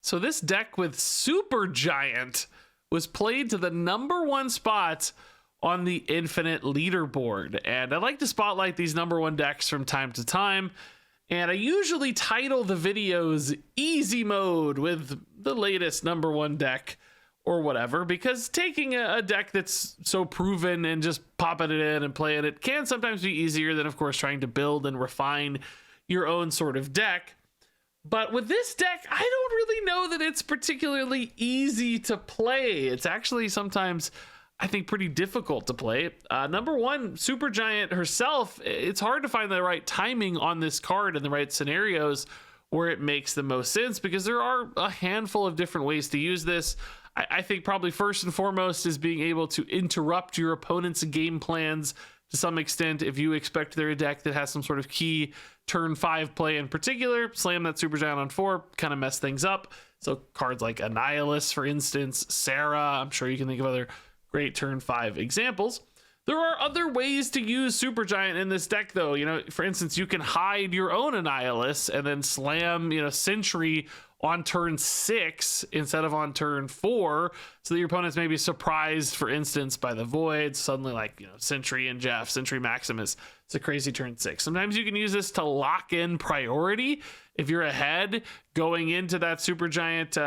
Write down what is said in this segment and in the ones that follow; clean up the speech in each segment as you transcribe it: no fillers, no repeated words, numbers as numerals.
So this deck with Super Giant was played to the #1 spot on the Infinite leaderboard. And I like to spotlight these #1 decks from time to time. And I usually title the videos Easy Mode with the latest #1 deck or whatever, because taking a deck that's so proven and just popping it in and playing it can sometimes be easier than, of course, trying to build and refine your own sort of deck. But with this deck, I don't really know that it's particularly easy to play. It's actually sometimes, I think, pretty difficult to play. #1, Super Giant herself, it's hard to find the right timing on this card and the right scenarios where it makes the most sense, because there are a handful of different ways to use this. I think probably first and foremost is being able to interrupt your opponent's game plans to some extent. If you expect their deck that has some sort of key turn 5 play in particular, slam that Super Giant on 4, kind of mess things up. So cards like Annihilus, for instance, Sarah, I'm sure you can think of other great turn 5 examples. There are other ways to use Super Giant in this deck, though. You know, for instance, you can hide your own Annihilus and then slam, Sentry on turn 6 instead of on turn 4, so that your opponents may be surprised, for instance, by the Void. Suddenly, like, Sentry and Jeff, Sentry Maximus, it's a crazy turn 6. Sometimes you can use this to lock in priority. If you're ahead going into that Super Giant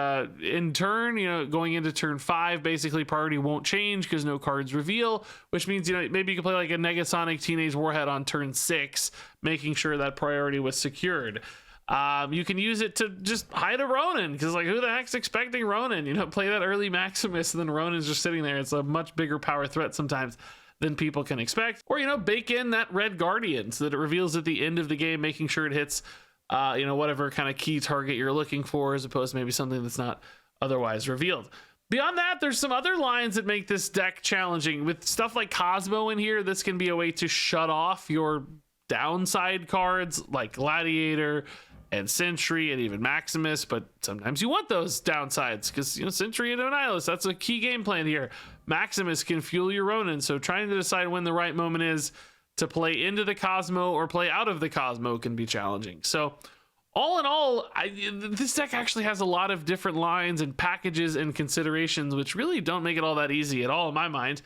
in turn, going into turn 5, basically priority won't change because no cards reveal, which means, maybe you can play like a Negasonic Teenage Warhead on turn 6, making sure that priority was secured. You can use it to just hide a Ronin, because who the heck's expecting Ronin? Play that early Maximus and then Ronin's just sitting there. It's a much bigger power threat sometimes than people can expect. Or, bake in that Red Guardian so that it reveals at the end of the game, making sure it hits, whatever kind of key target you're looking for, as opposed to maybe something that's not otherwise revealed. Beyond that, there's some other lines that make this deck challenging. With stuff like Cosmo in here, this can be a way to shut off your downside cards like Gladiator and Sentry and even Maximus, but sometimes you want those downsides because, Sentry and Annihilus, that's a key game plan here. Maximus can fuel your Ronin, so trying to decide when the right moment is to play into the Cosmo or play out of the Cosmo can be challenging. So all in all, this deck actually has a lot of different lines and packages and considerations, which really don't make it all that easy at all in my mind.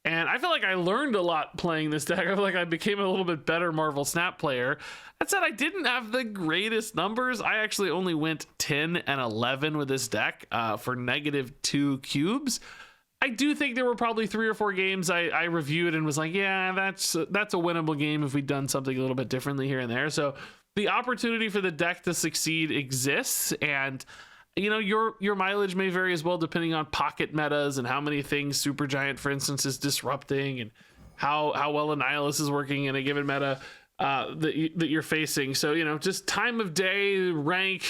And I feel like I learned a lot playing this deck. I feel like I became a little bit better Marvel Snap player. That said, I didn't have the greatest numbers. I actually only went 10 and 11 with this deck for -2 cubes. I do think there were probably 3 or 4 games I reviewed and was like, yeah, that's a winnable game if we'd done something a little bit differently here and there. So the opportunity for the deck to succeed exists, and your mileage may vary as well depending on pocket metas and how many things Super Giant, for instance, is disrupting, and how well Annihilus is working in a given meta that you're facing. So, just time of day, rank,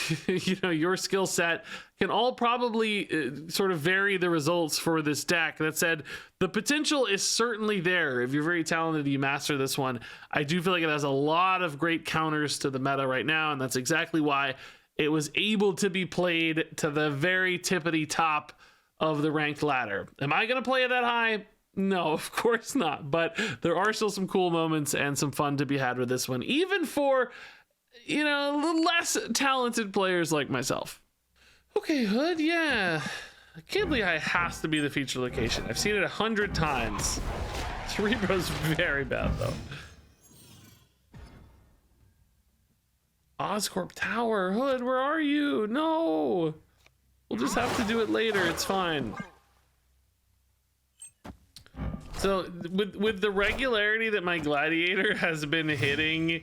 your skill set can all probably sort of vary the results for this deck. That said, the potential is certainly there. If you're very talented, you master this one. I do feel like it has a lot of great counters to the meta right now, and that's exactly why it was able to be played to the very tippity top of the ranked ladder. Am I going to play it that high? No, of course not. But there are still some cool moments and some fun to be had with this one, even for, less talented players like myself. Okay, Hood, yeah. Cerebros's has to be the feature location. I've seen it 100 times. Cerebro's very bad, though. Oscorp Tower, Hood, where are you? No, we'll just have to do it later. It's fine. So with the regularity that my Gladiator has been hitting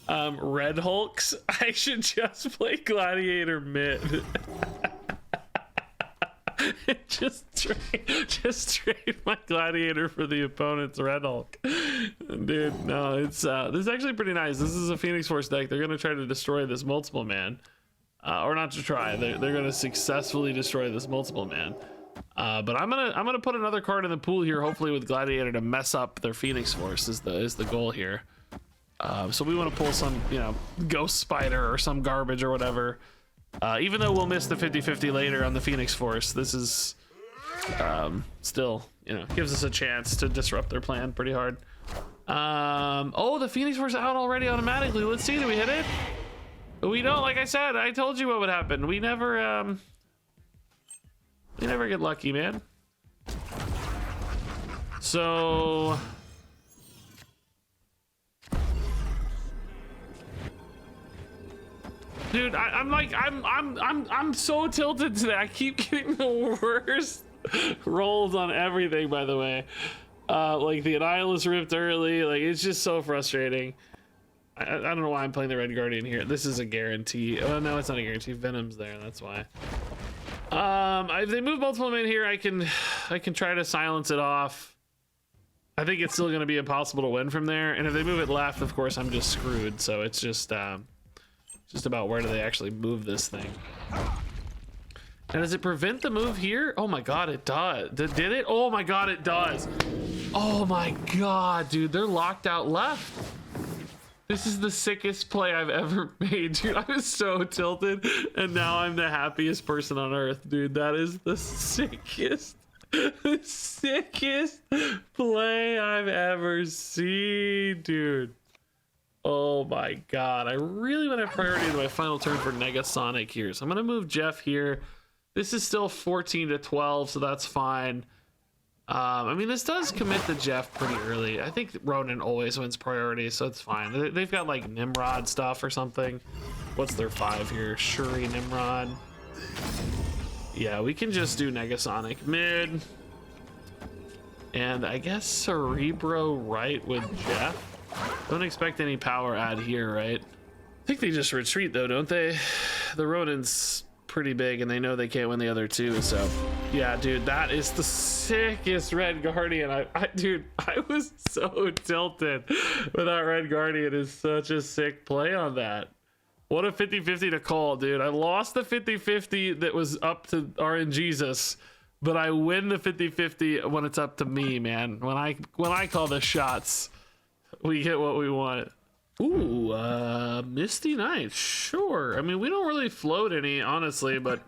Red Hulks, I should just play Gladiator mid. just trade my Gladiator for the opponent's Red Hulk. Dude, no, it's this is actually pretty nice. This is a Phoenix Force deck. They're gonna try to destroy this multiple man, or not to try. They're gonna successfully destroy this multiple man. But I'm gonna put another card in the pool here, hopefully with Gladiator, to mess up their Phoenix Force is the goal here. So we want to pull some Ghost Spider or some garbage or whatever. Even though we'll miss the 50-50 later on the Phoenix Force, this is still, gives us a chance to disrupt their plan pretty hard. Oh, the Phoenix Force out already automatically. Let's see, do we hit it? We don't. Like I said, I told you what would happen. We never You never get lucky, man. So dude, I'm so tilted today. I keep getting the worst rolls on everything, by the way. Like the Annihilus ripped early, like it's just so frustrating. I don't know why I'm playing the Red Guardian here. This is a guarantee. Oh no, it's not a guarantee. Venom's there, that's why. If they move multiple men here, I can try to silence it off. I think it's still going to be impossible to win from there. And if they move it left, of course, I'm just screwed. So it's just about where do they actually move this thing. And does it prevent the move here? Oh my god, it does. Did it? Oh my god, it does. Oh my god, dude, they're locked out left. This is the sickest play I've ever made, dude. I was so tilted, and now I'm the happiest person on earth, dude. That is the sickest play I've ever seen, dude. Oh my god, I really want to have priority to my final turn for Negasonic here. So I'm gonna move Jeff here. This is still 14 to 12, so that's fine. I mean, this does commit the Jeff pretty early. I think Ronan always wins priority, so it's fine. They've got like Nimrod stuff or something. What's their 5 here? Shuri, Nimrod. Yeah, we can just do Negasonic mid. And I guess Cerebro right with Jeff. Don't expect any power add here, right? I think they just retreat though, don't they? The Ronan's pretty big and they know they can't win the other two, so yeah, dude, that is the sickest Red Guardian. Dude, I was so tilted with that Red Guardian. Is such a sick play on that. What a 50-50 to call, dude. I lost the 50-50 that was up to RNGesus, but I win the 50-50 when it's up to me, man. When I call the shots, we get what we want. Ooh, Misty Knight, sure. I mean, we don't really float any, honestly, but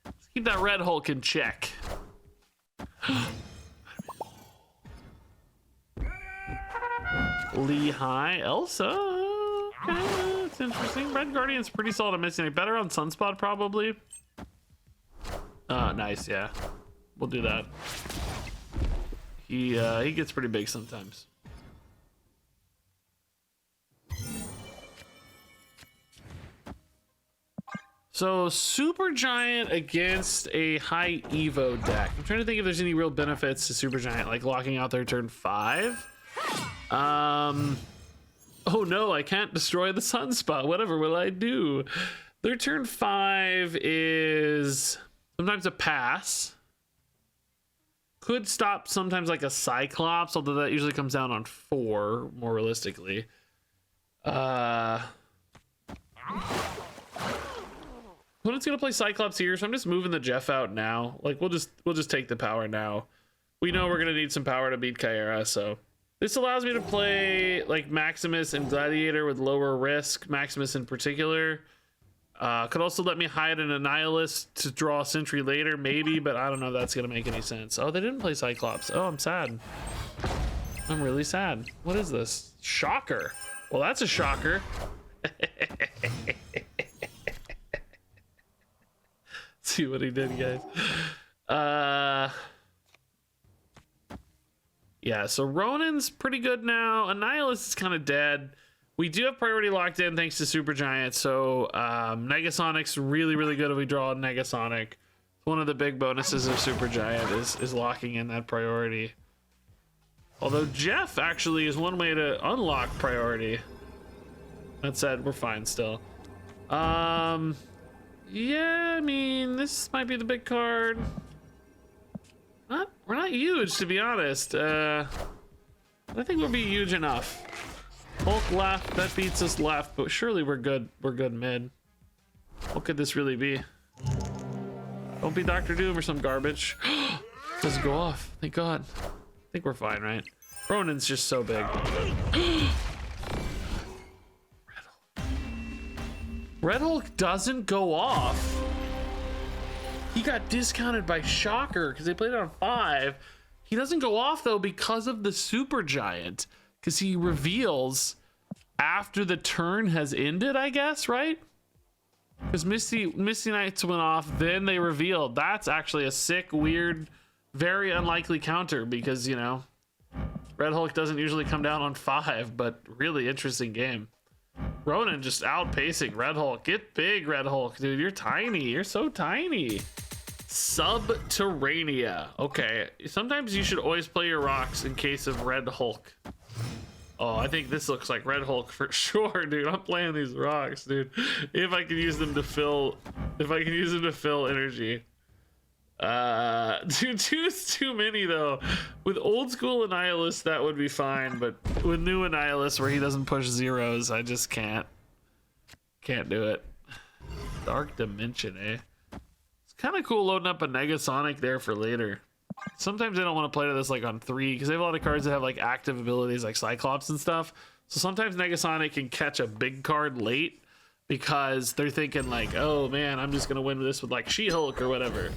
let's keep that Red Hulk in check. Lehigh, Elsa. Okay, that's interesting. Red Guardian's pretty solid at Misty Knight. Better on Sunspot, probably. Nice, yeah. We'll do that. He gets pretty big sometimes. So Supergiant against a high Evo deck. I'm trying to think if there's any real benefits to Supergiant, like locking out their turn 5. Oh no, I can't destroy the Sunspot. Whatever will I do? Their turn 5 is sometimes a pass. Could stop sometimes like a Cyclops, although that usually comes down on 4, more realistically. Opponent's gonna play Cyclops here, so I'm just moving the Jeff out now. Like we'll just take the power now. We know we're gonna need some power to beat Kyera, so this allows me to play like Maximus and Gladiator with lower risk. Maximus in particular. Could also let me hide an Annihilus to draw a Sentry later, maybe, but I don't know if that's gonna make any sense. Oh, they didn't play Cyclops. Oh, I'm sad. I'm really sad. What is this? Shocker. Well, that's a shocker. See what he did, guys. Yeah, so Ronan's pretty good now. Annihilus is kind of dead. We do have priority locked in thanks to Supergiant, so Negasonic's really, really good if we draw a Negasonic. One of the big bonuses of Supergiant is locking in that priority. Although Jeff actually is one way to unlock priority. That said, we're fine still. Yeah, I mean, this might be the big card. We're not huge, to be honest. I think we'll be huge enough. Hulk left, that beats us left, but surely we're good. We're good mid. What could this really be? Don't be Dr. Doom or some garbage. Doesn't go off. Thank God. I think we're fine, right? Ronan's just so big. Red Hulk doesn't go off. He got discounted by Shocker because they played it on 5. He doesn't go off though because of the Supergiant, because he reveals after the turn has ended, I guess, right? Because Misty Knights went off, then they revealed. That's actually a sick, weird, very unlikely counter because, you know, Red Hulk doesn't usually come down on 5, but really interesting game. Ronan just outpacing Red Hulk. Get big, Red Hulk, dude. You're tiny. You're so tiny. Subterranea. Okay, sometimes you should always play your rocks in case of Red Hulk. Oh, I think this looks like Red Hulk for sure, dude. I'm playing these rocks, dude. If I can use them to fill, energy. Dude, 2 is too many though. With old school Annihilus, that would be fine, but with new Annihilus, where he doesn't push zeros, I just can't do it. Dark Dimension, eh? It's kind of cool loading up a Negasonic there for later. Sometimes I don't want to play to this like on 3 because they have a lot of cards that have like active abilities like Cyclops and stuff. So sometimes Negasonic can catch a big card late because they're thinking like, oh man, I'm just gonna win this with like She-Hulk or whatever.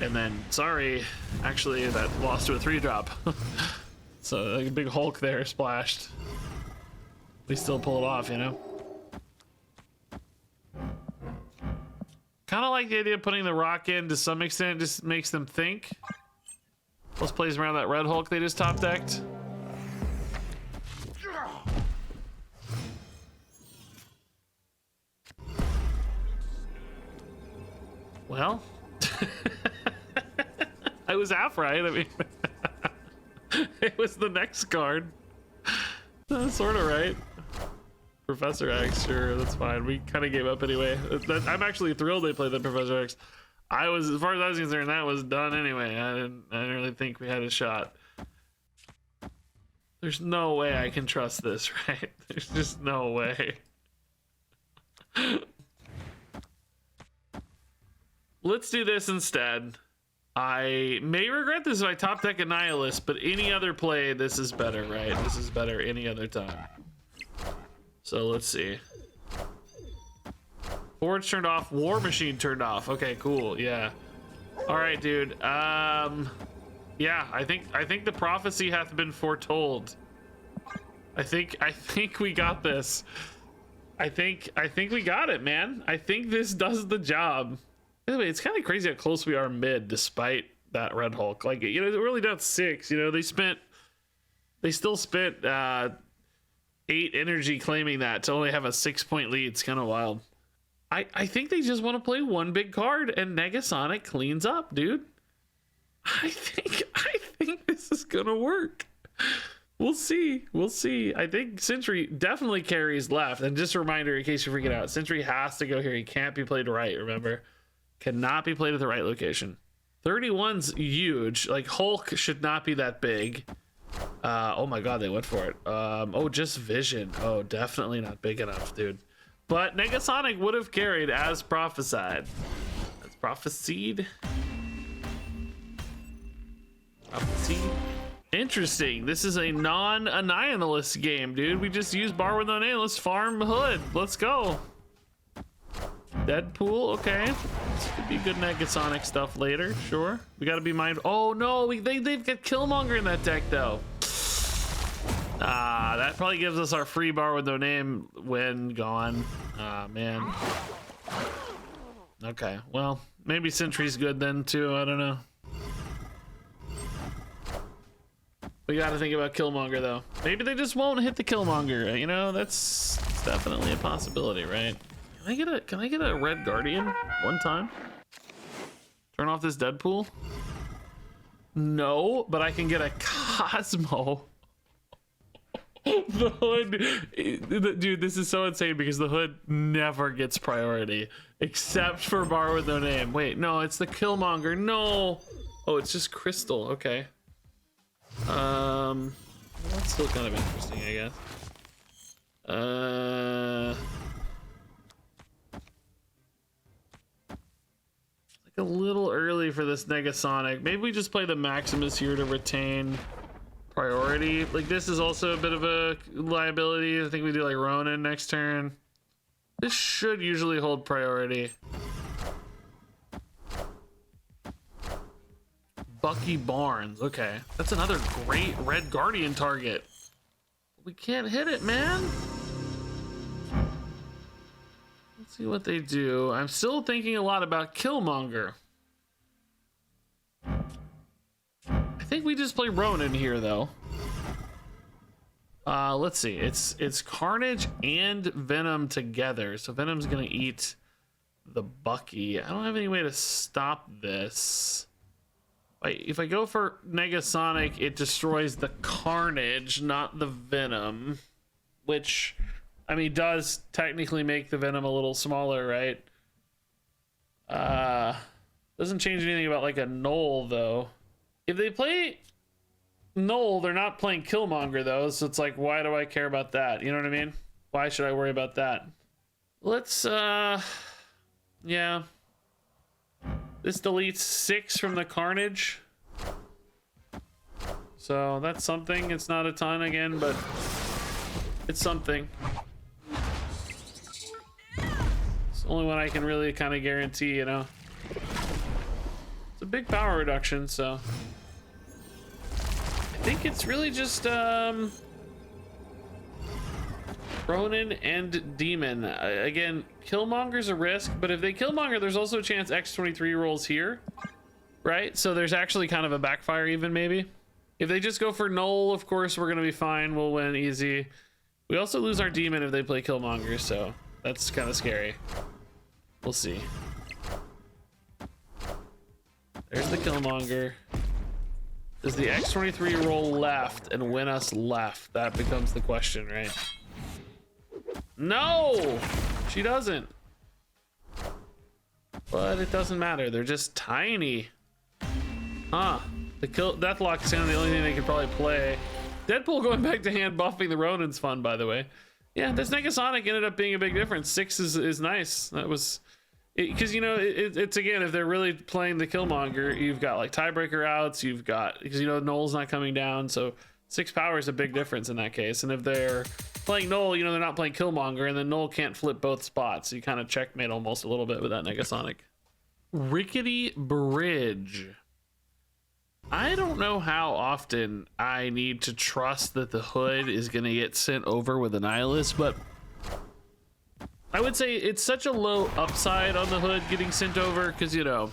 And then, sorry, actually that lost to a 3-drop. So like a big Hulk there splashed. We still pull it off, you know? Kind of like the idea of putting the rock in to some extent, just makes them think. Let's plays around that Red Hulk they just top decked. Well, I was half right. I mean, it was the next card. Sort of right. Professor X, sure, that's fine. We kind of gave up anyway. I'm actually thrilled they played the Professor X. I was, as far as I was concerned, that was done anyway. I didn't really think we had a shot. There's no way I can trust this, right? There's just no way. Let's do this instead. I may regret this if I top deck Annihilus, but any other play, this is better, right? This is better any other time. So let's see. Forge turned off, War Machine turned off. Okay, cool. Yeah. All right, dude. Yeah, I think the prophecy hath been foretold. I think we got this. I think we got it, man. I think this does the job. Anyway, it's kind of crazy how close we are mid despite that Red Hulk. Like, you know, we're only down 6, you know, they still spent 8 energy claiming that to only have a 6-point lead. It's kind of wild. I think they just want to play one big card and Negasonic cleans up, dude. I think this is gonna work. We'll see. I think Sentry definitely carries left. And just a reminder, in case you're freaking out, Sentry has to go here. He can't be played right, remember? Cannot be played at the right location. 31's huge. Like, Hulk should not be that big. Oh my god, they went for it. Oh, just Vision. Oh, definitely not big enough, dude. But Negasonic would have carried as prophesied. As prophesied. Interesting. This is a non-Annihilus game, dude. We just use Bar with no name. Let's farm Hood. Let's go. Deadpool, okay. This could be good Negasonic stuff later, sure. We gotta be mindful. Oh no, they've got Killmonger in that deck though. That probably gives us our free Bar with no name when gone. Man. Okay, well, maybe Sentry's good then too, I don't know. We gotta think about Killmonger though. Maybe they just won't hit the Killmonger, you know, that's definitely a possibility, right? Can I get a Red Guardian one time? Turn off this Deadpool? No, but I can get a Cosmo. The Hood, dude, this is so insane because the Hood never gets priority except for Bar with no name. Wait, no, it's the Killmonger. No. Oh, it's just Crystal. Okay. That's still kind of interesting, I guess. Like a little early for this Negasonic. Maybe we just play the Maximus here to retain priority. Like, this is also a bit of a liability. I think we do like Ronan next turn. This should usually hold priority. Bucky Barnes, okay. That's another great Red Guardian target. We can't hit it, man. Let's See what they do. I'm still thinking a lot about Killmonger. I think we just play Ronin here, though. Let's see. It's Carnage and Venom together. So Venom's gonna eat the Bucky. I don't have any way to stop this. If I go for Negasonic, it destroys the Carnage, not the Venom. Which, I mean, does technically make the Venom a little smaller, right? Doesn't change anything about like a Null, though. If they play Null, they're not playing Killmonger, though, so it's like, why do I care about that? You know what I mean? Why should I worry about that? Let's, yeah. This deletes 6 from the Carnage. So that's something. It's not a ton again, but it's something. It's the only one I can really kind of guarantee, you know? It's a big power reduction, so... I think it's really just Ronin and Demon. Again, Killmonger's a risk, but if they Killmonger, there's also a chance X-23 rolls here, right? So there's actually kind of a backfire even, maybe. If they just go for Null, of course, we're going to be fine. We'll win easy. We also lose our Demon if they play Killmonger, so that's kind of scary. We'll see. There's the Killmonger. Does the X-23 roll left and win us left? That becomes the question, right? No! She doesn't. But it doesn't matter. They're just tiny. Huh. The Deathlock is kind of the only thing they could probably play. Deadpool going back to hand buffing the Ronin's fun, by the way. Yeah, this Negasonic ended up being a big difference. 6 is nice. That was... Because, you know, it's again, if they're really playing the Killmonger, you've got like tiebreaker outs, you've got, because, you know, Null's not coming down, so 6 power is a big difference in that case. And if they're playing Null, you know, they're not playing Killmonger, and then Null can't flip both spots. You kind of checkmate almost a little bit with that Negasonic. Rickety Bridge. I don't know how often I need to trust that the hood is going to get sent over with Annihilus, but I would say it's such a low upside on the hood getting sent over because, you know,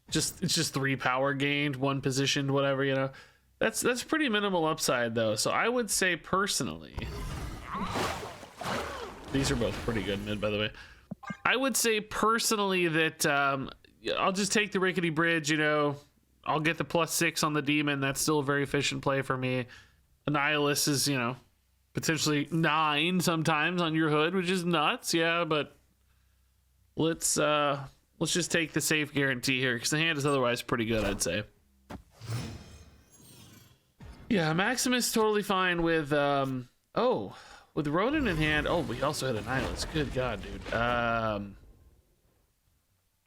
it's just 3 power gained, 1 positioned, whatever, you know. That's pretty minimal upside, though. So I would say personally, these are both pretty good mid, by the way. I would say personally that I'll just take the Rickety Bridge, you know. I'll get the +6 on the Demon. That's still a very efficient play for me. Annihilus is, you know, potentially 9 sometimes on your hood, which is nuts, yeah, but let's just take the safe guarantee here because the hand is otherwise pretty good, I'd say. Yeah, Maximus totally fine with with Ronin in hand. Oh, we also had Annihilus. Good God, dude.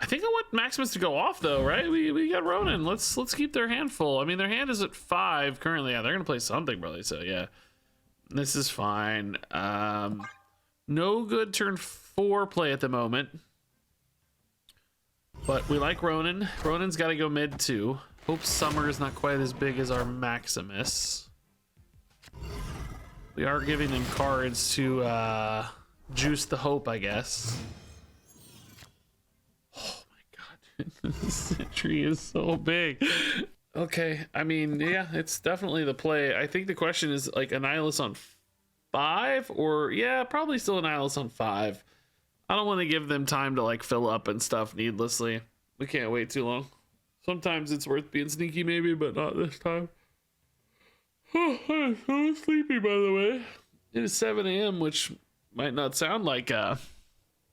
I think I want Maximus to go off though, right? We got Ronin. Let's keep their hand full. I mean, their hand is at 5 currently. Yeah, they're gonna play something probably. So yeah. This is fine. No good turn 4 play at the moment. But we like Ronin. Ronin's got to go mid too. Hope Summer is not quite as big as our Maximus. We are giving them cards to juice the hope, I guess. Oh my god, dude. This tree is so big. Okay, I mean, yeah, it's definitely the play. I think the question is like Annihilus on 5 or yeah, probably still Annihilus on 5. I don't want to give them time to like fill up and stuff needlessly. We can't wait too long. Sometimes it's worth being sneaky maybe, but not this time. Oh, I'm so sleepy, by the way. It is 7 a.m., which might not sound like a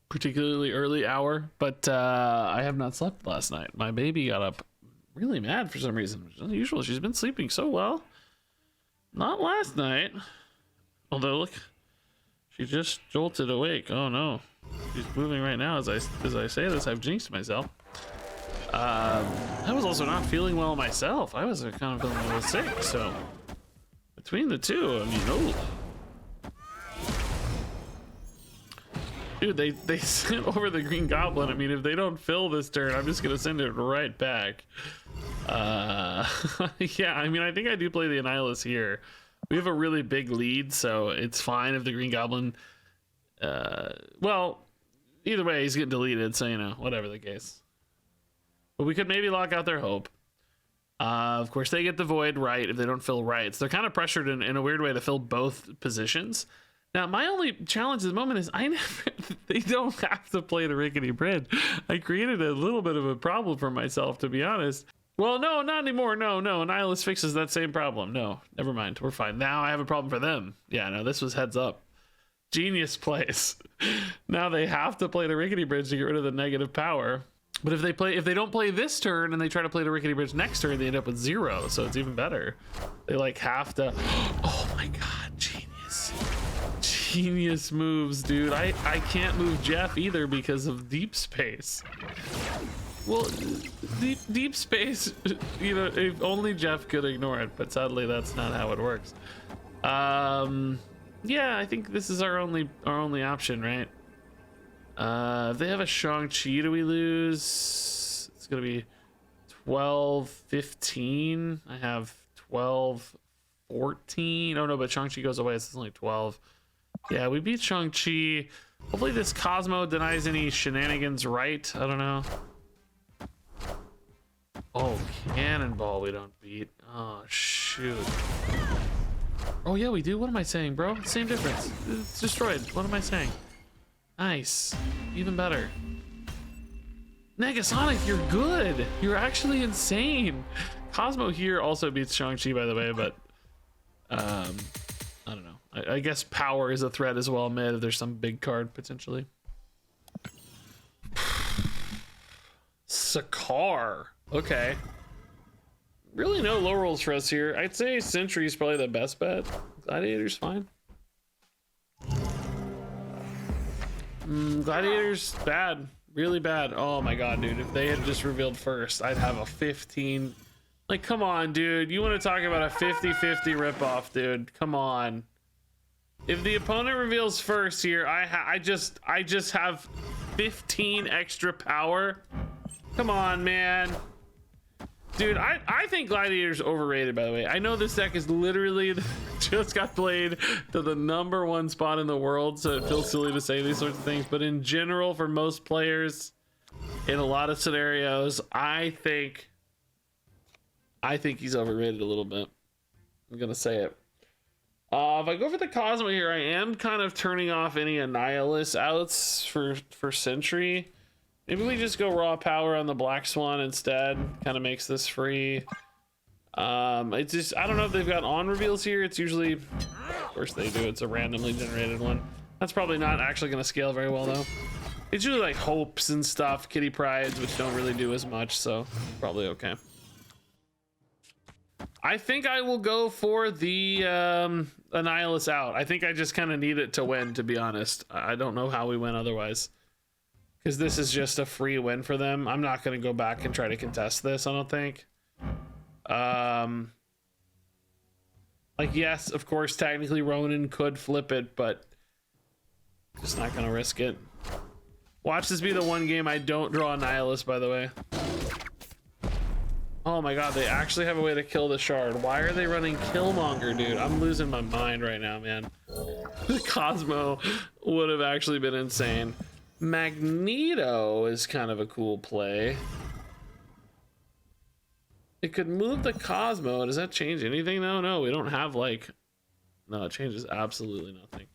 particularly early hour, but I have not slept last night. My baby got up really mad for some reason, which is unusual. She's been sleeping so well. Not last night. Although, look, she just jolted awake. Oh no. She's moving right now as I say this. I've jinxed myself. I was also not feeling well myself. I was kind of feeling a little sick, so between the two, I mean, oh. Dude, they sent over the Green Goblin. I mean, if they don't fill this turn, I'm just gonna send it right back. Yeah, I mean, I think I do play the Annihilus here. We have a really big lead, so it's fine if the Green Goblin Well, either way, he's getting deleted, so, you know, whatever the case. But we could maybe lock out their hope. Of course, they get the void right if they don't fill right. So they're kind of pressured in a weird way to fill both positions. Now, my only challenge at the moment is they don't have to play the rickety bridge. I created a little bit of a problem for myself, to be honest. Well, no, not anymore. No. Nihilus fixes that same problem. No, never mind. We're fine. Now I have a problem for them. Yeah, no, this was heads up. Genius plays. Now they have to play the rickety bridge to get rid of the negative power. But if they don't play this turn and they try to play the rickety bridge next turn, they end up with 0. So it's even better. They like have to. Oh my god, genius moves, dude. I can't move Jeff either because of deep space. Well, deep space, you know, if only Jeff could ignore it, but sadly that's not how it works. Yeah, I think this is our only option, right? If they have a Shang-Chi, do we lose? It's gonna be 12-15. I have 12-14. Oh no, but Shang-Chi goes away, so it's only 12. Yeah, we beat Shang-Chi. Hopefully this Cosmo denies any shenanigans, right? I don't know. Oh, Cannonball we don't beat. Oh, shoot. Oh, yeah, we do. What am I saying, bro? Same difference. It's destroyed. What am I saying? Nice. Even better. Negasonic, you're good. You're actually insane. Cosmo here also beats Shang-Chi, by the way, but I don't know. I guess power is a threat as well, mid, if there's some big card potentially. Sakar. Okay. Really no low rolls for us here. I'd say Sentry is probably the best bet. Gladiator's fine. Gladiator's bad. Really bad. Oh my god, dude. If they had just revealed first, I'd have a 15. Like, come on, dude. You want to talk about a 50-50 ripoff, dude. Come on. If the opponent reveals first here, I just have 15 extra power. Come on, man. Dude, I think Gladiator's overrated, by the way. I know this deck is literally just got played to the #1 spot in the world, so it feels silly to say these sorts of things, but in general, for most players, in a lot of scenarios, I think he's overrated a little bit. I'm gonna say it. If I go for the Cosmo here, I am kind of turning off any Annihilus outs for Sentry. Maybe we just go raw power on the Black Swan instead. Kind of makes this free. It's just, I don't know if they've got on reveals here. It's usually, of course they do. It's a randomly generated one. That's probably not actually going to scale very well though. It's usually like hopes and stuff, kitty prides, which don't really do as much. So probably okay. I think I will go for the Annihilus out. I think I just kind of need it to win, to be honest. I don't know how we win otherwise. Because this is just a free win for them. I'm not going to go back and try to contest this, I don't think. Like, yes, of course, technically Ronan could flip it, but just not going to risk it. Watch this be the one game I don't draw Annihilus, by the way. Oh my god, they actually have a way to kill the shard. Why are they running Killmonger, dude? I'm losing my mind right now, man. The Cosmo would have actually been insane. Magneto is kind of a cool play. It could move the Cosmo. Does that change anything though? No, we don't have like... No, it changes absolutely nothing.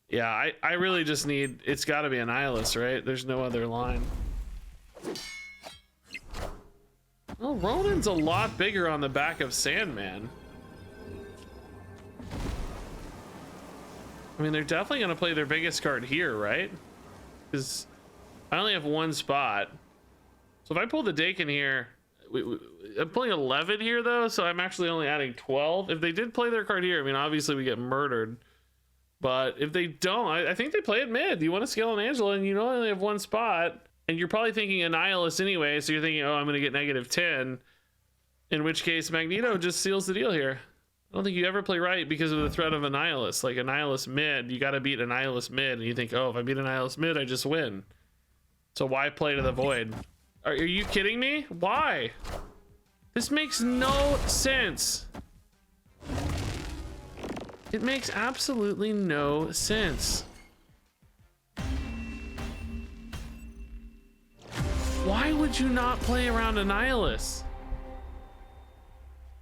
Yeah, I really just need... It's got to be Annihilus, right? There's no other line. Well, Ronan's a lot bigger on the back of Sandman. I mean, they're definitely going to play their biggest card here, right? Because I only have one spot. So if I pull the Dakin here, I'm pulling 11 here though, so I'm actually only adding 12. If they did play their card here, I mean, obviously we get murdered. But if they don't, I think they play it mid. You want to scale an Angela and you only have one spot. And you're probably thinking Annihilus anyway, so you're thinking, oh, I'm going to get -10. In which case, Magneto just seals the deal here. I don't think you ever play right because of the threat of Annihilus. Like, Annihilus mid, you got to beat Annihilus mid, and you think, oh, if I beat Annihilus mid, I just win. So why play to the void? Are you kidding me? Why? This makes no sense. It makes absolutely no sense. Why would you not play around Annihilus?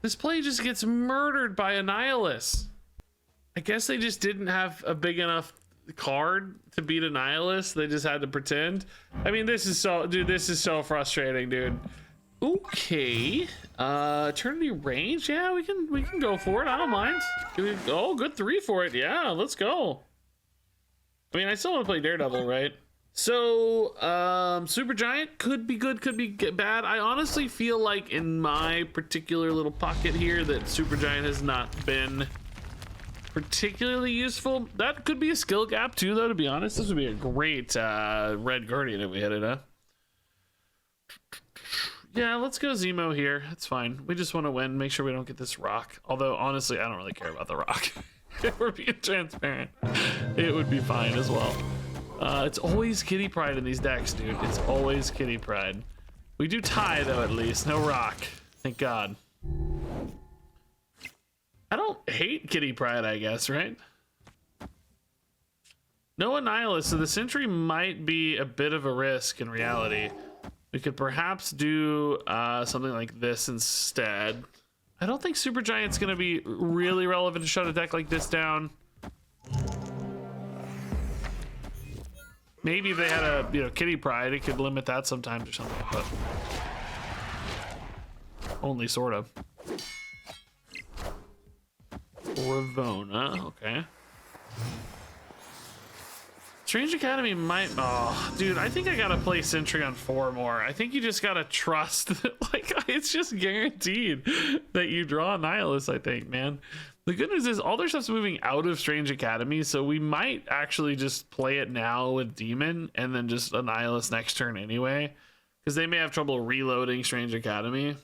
This play just gets murdered by Annihilus. I guess they just didn't have a big enough card to beat Annihilus. They just had to pretend. I mean, this is so frustrating, dude. Okay. Eternity range. Yeah, we can go for it. I don't mind. Oh, good 3 for it. Yeah, let's go. I mean, I still want to play Daredevil, right? So, Supergiant could be good, could be bad. I honestly feel like in my particular little pocket here that Supergiant has not been particularly useful. That could be a skill gap too, though, to be honest. This would be a great Red Guardian if we hit it, huh? Yeah, let's go Zemo here. That's fine. We just want to win. Make sure we don't get this rock. Although, honestly, I don't really care about the rock. If we're being transparent, it would be fine as well. It's always Kitty Pryde in these decks, dude. It's always Kitty Pryde. We do tie, though, at least. No rock. Thank God. I don't hate Kitty Pryde, I guess, right? No Annihilus, so the Sentry might be a bit of a risk in reality. We could perhaps do something like this instead. I don't think Supergiant's going to be really relevant to shut a deck like this down. Maybe if they had a, Kitty Pryde, it could limit that sometimes or something, but only sort of. Ravona, okay. Strange Academy might, oh, dude, I think I gotta play Sentry on 4 more. I think you just gotta trust that, like, it's just guaranteed that you draw Annihilus, I think, man. The good news is all their stuff's moving out of Strange Academy, so we might actually just play it now with Demon and then just Annihilus next turn anyway, because they may have trouble reloading Strange Academy.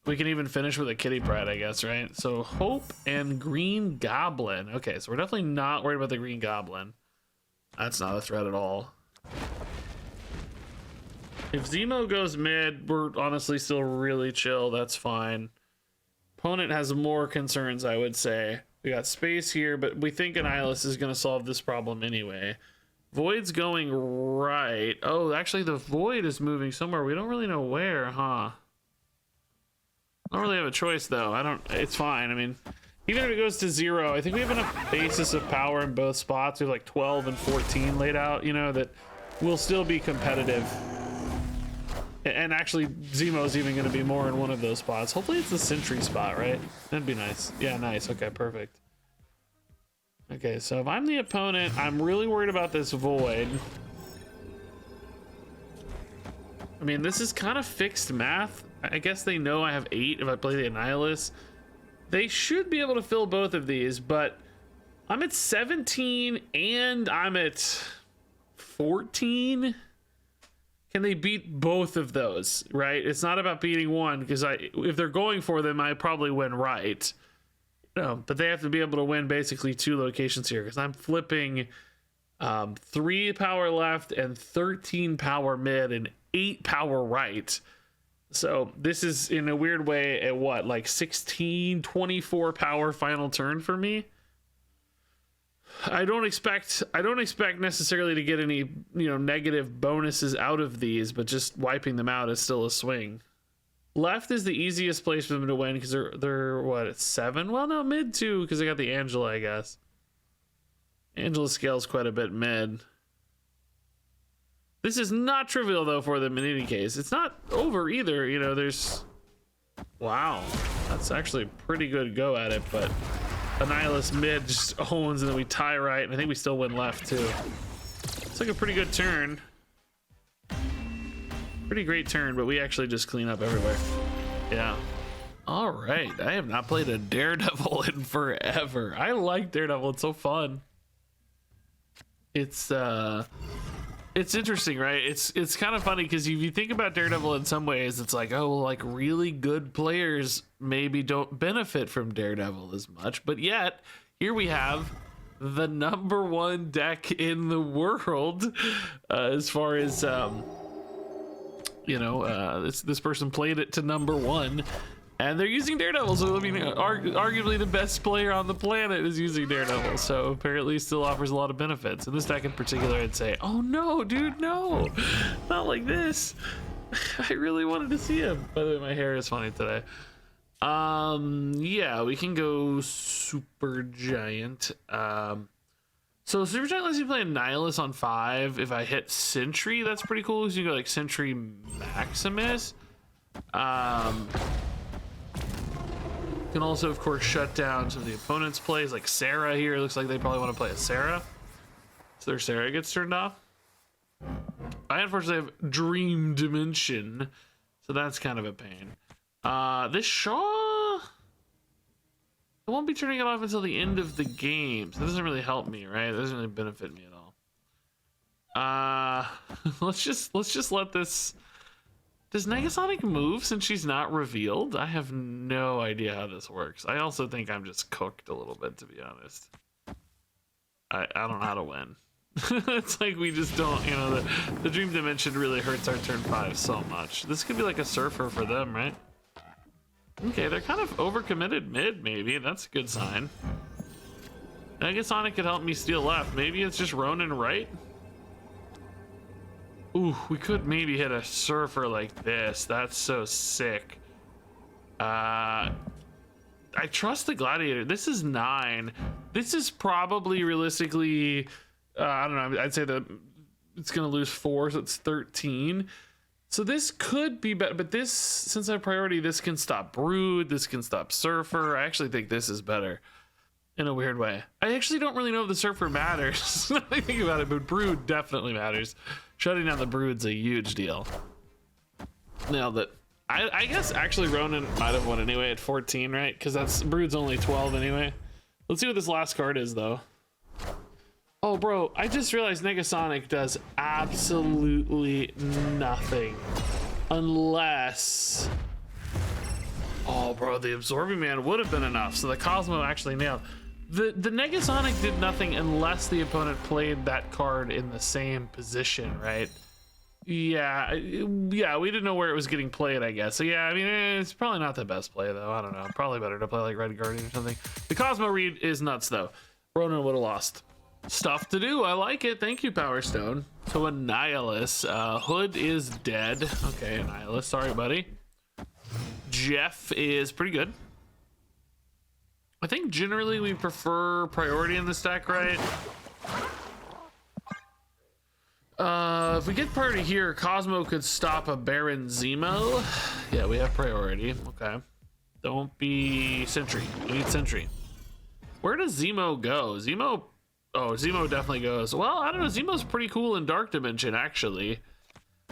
We can even finish with a Kitty Pryde, I guess, right? So Hope and Green Goblin. Okay, so we're definitely not worried about the Green Goblin. That's not a threat at all. If Zemo goes mid, we're honestly still really chill. That's fine. Opponent has more concerns, I would say. We got space here, but we think Annihilus is going to solve this problem anyway. Void's going right. Oh, actually, the Void is moving somewhere. We don't really know where, huh? I don't really have a choice, though. It's fine. I mean, even if it goes to 0, I think we have enough basis of power in both spots. We have like 12 and 14 laid out, that we'll still be competitive. And actually, Zemo's even going to be more in one of those spots. Hopefully it's the Sentry spot, right? That'd be nice. Yeah, nice. Okay, perfect. Okay, so if I'm the opponent, I'm really worried about this Void. I mean, this is kind of fixed math. I guess they know I have 8 if I play the Annihilus. They should be able to fill both of these, but I'm at 17 and I'm at 14. Can they beat both of those, right? It's not about beating one, because if they're going for them, I probably win right. But they have to be able to win basically 2 locations here, because I'm flipping 3 power left and 13 power mid and 8 power right. So this is, in a weird way, at what, like 16, 24 power final turn for me? I don't expect necessarily to get any, negative bonuses out of these, but just wiping them out is still a swing. Left is the easiest place for them to win, because they're what, at 7? Well, no, mid too, because they got the Angela, I guess. Angela scales quite a bit mid. This is not trivial, though, for them in any case. It's not over either. There's... Wow. That's actually a pretty good go at it, but Annihilus mid just owns, and then we tie right, and I think we still win left, too. It's like a pretty good turn. Pretty great turn, but we actually just clean up everywhere. Yeah. All right. I have not played a Daredevil in forever. I like Daredevil. It's so fun. It's interesting, right? It's kind of funny, because if you think about Daredevil in some ways, it's like, oh, well, like really good players maybe don't benefit from Daredevil as much, but yet here we have the #1 deck in the world, as far as this person played it to #1. And they're using Daredevil, so I mean, arguably the best player on the planet is using Daredevil, so apparently still offers a lot of benefits. In this deck in particular, I'd say, oh no, dude, no, not like this. I really wanted to see him. By the way, my hair is funny today. Yeah, we can go Super Giant. So Super Giant lets you play a Nihilus on 5. If I hit Sentry, that's pretty cool. So you can go like Sentry Maximus. You can also, of course, shut down some of the opponent's plays, like Sarah here. Looks like they probably want to play a Sarah. So their Sarah gets turned off. I unfortunately have Dream Dimension, so that's kind of a pain. This Shaw, I won't be turning it off until the end of the game, so it doesn't really help me, right? It doesn't really benefit me at all. Let's just let this. Does Negasonic move since she's not revealed? I have no idea how this works. I also think I'm just cooked a little bit, to be honest. I don't know how to win. It's like we just don't, you know, the Dream Dimension really hurts our turn 5 so much. This could be like a Surfer for them, right? Okay, they're kind of overcommitted mid, maybe. That's a good sign. Negasonic could help me steal left. Maybe it's just Ronin right? Ooh, we could maybe hit a Surfer like this. That's so sick. I trust the Gladiator. This is 9. This is probably realistically, I don't know, I'd say that it's going to lose 4, so it's 13. So this could be better, but this, since I have priority, this can stop Brood, this can stop Surfer. I actually think this is better in a weird way. I actually don't really know if the Surfer matters. Now I think about it, but Brood definitely matters. Shutting down the Brood's a huge deal. Now that, I guess actually Ronin might have won anyway at 14, right? Because that's Brood's only 12 anyway. Let's see what this last card is though. Oh, bro, I just realized Negasonic does absolutely nothing. Unless... Oh, bro, the Absorbing Man would have been enough, so the Cosmo actually nailed. The Negasonic did nothing unless the opponent played that card in the same position, right? Yeah, we didn't know where it was getting played, I guess. So yeah, I mean, it's probably not the best play, though. I don't know. Probably better to play like Red Guardian or something. The Cosmo read is nuts, though. Ronin would have lost. Stuff to do. I like it. Thank you, Power Stone. So a Nihilus. Hood is dead. Okay, Nihilus. Sorry, buddy. Jeff is pretty good. I think generally we prefer priority in this deck, right? If we get priority here, Cosmo could stop a Baron Zemo. Yeah, we have priority. Okay. Don't be Sentry. We need Sentry. Where does Zemo go? Zemo... Oh, Zemo definitely goes. Well, I don't know. Zemo's pretty cool in Dark Dimension, actually.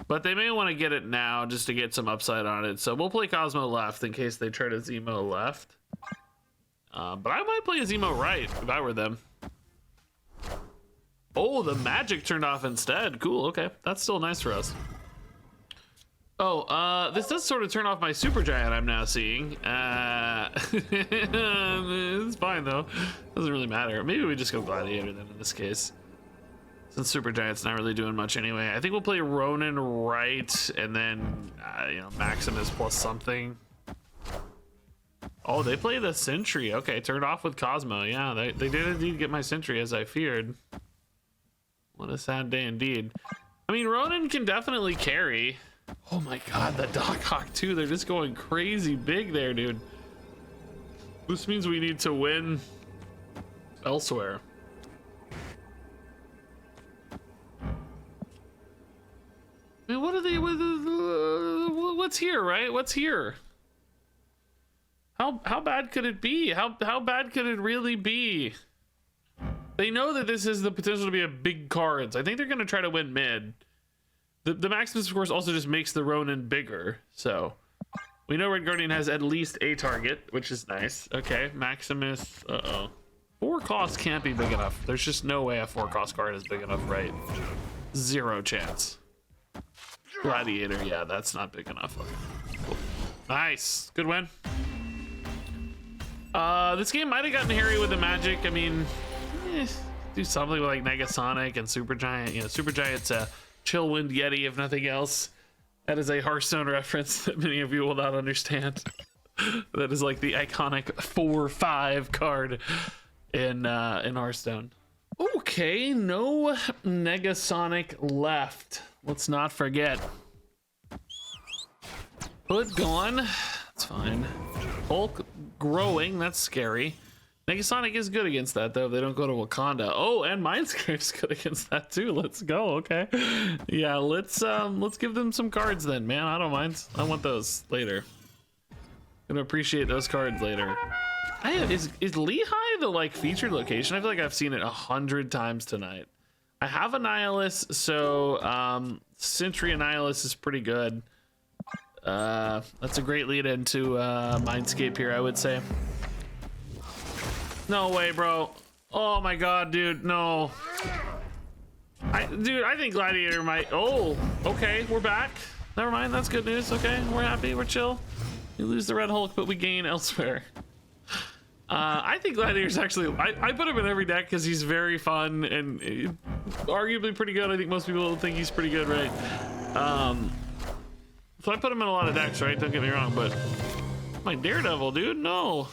But they may want to get it now just to get some upside on it. So we'll play Cosmo left in case they try to Zemo left. But I might play a Zemo right if I were them. Oh, the magic turned off instead. Cool, okay. That's still nice for us. Oh, this does sort of turn off my Super Giant I'm now seeing. It's fine, though. Doesn't really matter. Maybe we just go Gladiator then in this case. Since Super Giant's not really doing much anyway. I think we'll play Ronin right, and then, you know, Maximus plus something. Oh, they play the Sentry. Okay, turned off with Cosmo. Yeah, they did indeed get my Sentry, as I feared. What a sad day indeed. I mean, Ronin can definitely carry. Oh my god, the Doc Hawk too. They're just going crazy big there, dude. This means we need to win elsewhere. I mean, what are they? What's here, right? What's here? How bad could it be? How bad could it really be? They know that this is the potential to be a big cards. I think they're gonna try to win mid. The Maximus, of course, also just makes the Ronin bigger. So we know Red Guardian has at least a target, which is nice. Okay, Maximus. 4 cost can't be big enough. There's just no way a 4 cost card is big enough, right? 0 chance. Gladiator, yeah, that's not big enough. Okay. Cool. Nice, good win. This game might have gotten hairy with the magic. I mean, do something with like Negasonic and Super Giant. You know, Super Giant's a Chillwind Yeti, if nothing else. That is a Hearthstone reference that many of you will not understand. That is like the iconic 4/5 card in Hearthstone. Okay, no Negasonic left. Let's not forget. Hood gone. That's fine. Hulk growing. That's scary. Negasonic is good against that though. If they don't go to Wakanda. Oh, and Mindscape's good against that too. Let's go. Okay. Yeah, let's give them some cards then, man. I don't mind. I want those later. Gonna appreciate those cards later. Is Lehigh the like featured location? I feel like I've seen it 100 times tonight. I have a Nihilus, so Sentry Annihilus is pretty good. That's a great lead into Mindscape here, I would say. No way, bro. Oh my god, dude, no. Dude, I think Gladiator might. Oh, okay, we're back. Never mind, that's good news. Okay, we're happy, we're chill. We lose the Red Hulk, but we gain elsewhere. I think Gladiator's actually, I put him in every deck because he's very fun and arguably pretty good. I think most people think he's pretty good, right? So I put him in a lot of decks, right? Don't get me wrong, but my Daredevil, dude, no.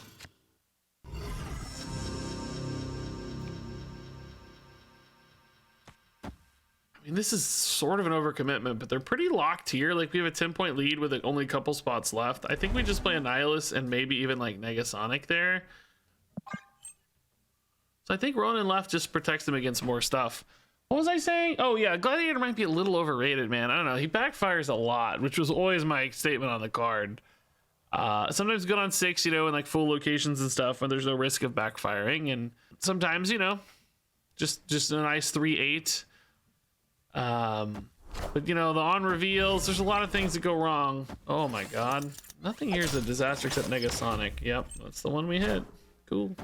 I mean, this is sort of an overcommitment, but they're pretty locked here. Like, we have a 10-point lead with only a couple spots left. I think we just play a Nihilus and maybe even like Negasonic there. So I think Ronin left just protects them against more stuff. What was I saying? Oh yeah, Gladiator might be a little overrated, man. I don't know. He backfires a lot, which was always my statement on the card. Sometimes good on 6, you know, in like full locations and stuff when there's no risk of backfiring. And sometimes, you know, just a nice 3/8. But you know, the on reveals, there's a lot of things that go wrong. Oh my god, nothing here is a disaster except Negasonic. Yep, that's the one we hit. Cool.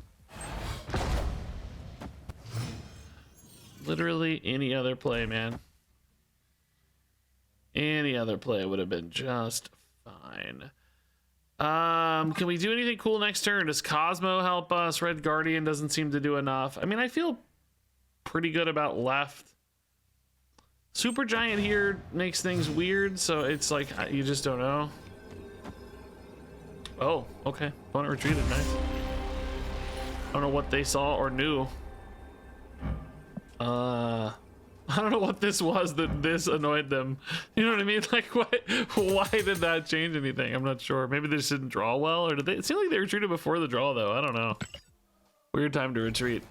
Literally any other play, man. Any other play would have been just fine. Can we do anything cool next turn? Does Cosmo help us? Red Guardian doesn't seem to do enough. I mean, I feel pretty good about left. Super Giant here makes things weird, so it's like you just don't know. Oh, okay. Opponent retreated, nice. I don't know what they saw or knew. I don't know what this was that this annoyed them. You know what I mean? Like, why did that change anything? I'm not sure. Maybe they just didn't draw well, or did they? It seemed like they retreated before the draw, though. I don't know. Weird time to retreat.